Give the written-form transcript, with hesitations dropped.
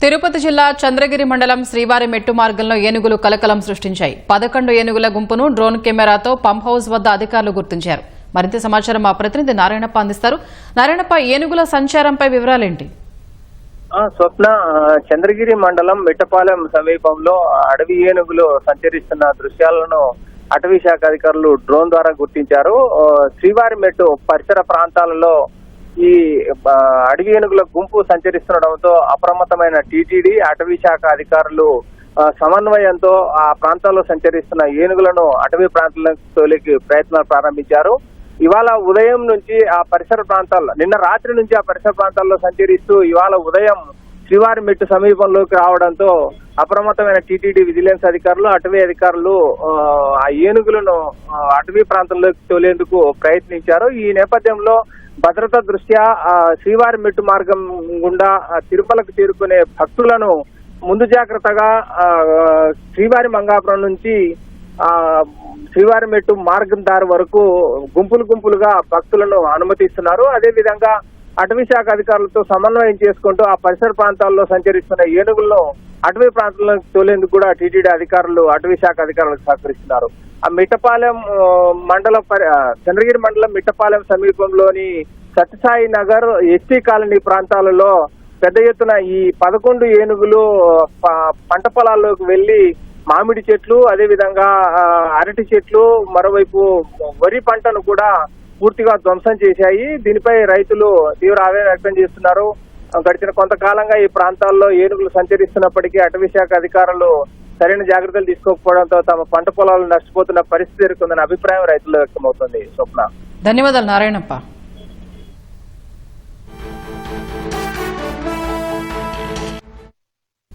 తిరుపతి జిల్లా చంద్రగిరి మండలం శ్రీవారి మెట్టు మార్గంలో ఏనుగులు కలకలం సృష్టించాయి. 11 ఏనుగుల గుంపును డ్రోన్ కెమెరాతో పంప్ హౌస్ వద్ద అధికారులు గుర్తించారు. మరింత సమాచారం మా ప్రతినిధి నారాయణప్ప అందిస్తారు. నారాయణప్ప, ఏనుగుల సంచారంపై వివరాలేంటి? స్వప్న, చంద్రగిరి మండలం మిట్టపాలెం సమీపంలో అడవి ఏనుగులు సంచరిస్తున్న దృశ్యాలను అటవీ శాఖ అధికారులు డ్రోన్ ద్వారా గుర్తించారు. శ్రీవారి మెట్టు పరిసర ప్రాంతాలలో ఈ అడవి ఏనుగుల గుంపు సంచరిస్తుండటంతో అప్రమత్తమైన టీటీడీ అటవీ శాఖ అధికారులు సమన్వయంతో ఆ ప్రాంతాల్లో సంచరిస్తున్న ఏనుగులను అటవీ ప్రాంతాలకు తోలికి ప్రయత్నాలు ప్రారంభించారు. ఇవాళ ఉదయం నుంచి ఆ పరిసర ప్రాంతాల్లో, నిన్న రాత్రి నుంచి ఆ పరిసర ప్రాంతాల్లో సంచరిస్తూ ఇవాళ ఉదయం శ్రీవారి మెట్టు సమీపంలోకి రావడంతో అప్రమత్తమైన టీటీడీ విజిలెన్స్ అధికారులు, అటవీ అధికారులు ఆ ఏనుగులను అటవీ ప్రాంతంలోకి తోలేందుకు ప్రయత్నించారు. ఈ నేపథ్యంలో భద్రతా దృష్ట్యా శ్రీవారి మెట్టు మార్గం గుండా తిరుమలకు చేరుకునే భక్తులను ముందు జాగ్రత్తగా శ్రీవారి మంగాపురం నుంచి శ్రీవారి మెట్టు మార్గం దారి వరకు గుంపులుగా భక్తులను అనుమతిస్తున్నారు. అదేవిధంగా అటవీ శాఖ అధికారులతో సమన్వయం చేసుకుంటూ ఆ పరిసర ప్రాంతాల్లో సంచరిస్తున్న ఏనుగులను అటవీ ప్రాంతాలకు తోలేందుకు కూడా టీటీడీ అధికారులు, అటవీ శాఖ అధికారులకు సహకరిస్తున్నారు. ఆ మిట్టపాలెం మండలం, చంద్రగిరి మండలం మిట్టపాలెం సమీపంలోని సత్యసాయి నగర్, ఎస్టీ కాలనీ ప్రాంతాలలో పెద్ద ఎత్తున ఈ 11 ఏనుగులు పంట పొలాల్లోకి వెళ్లి మామిడి చెట్లు, అదేవిధంగా అరటి చెట్లు, మరోవైపు వరి పంటను కూడా పూర్తిగా ధ్వంసం చేశాయి. దీనిపై రైతులు తీవ్ర ఆవేదన వ్యక్తం చేస్తున్నారు. గడిచిన కొంతకాలంగా ఈ ప్రాంతాల్లో ఏనుగులు సంచరిస్తున్నప్పటికీ అటవీ శాఖ అధికారులు సరైన జాగ్రత్తలు తీసుకోకపోవడంతో తమ పంట పొలాలు నష్టపోతున్న పరిస్థితి ఎదుర్కొందన్న అభిప్రాయం రైతుల్లో వ్యక్తమవుతుంది. స్వప్న, ధన్యవాదాలు నారాయణప్ప.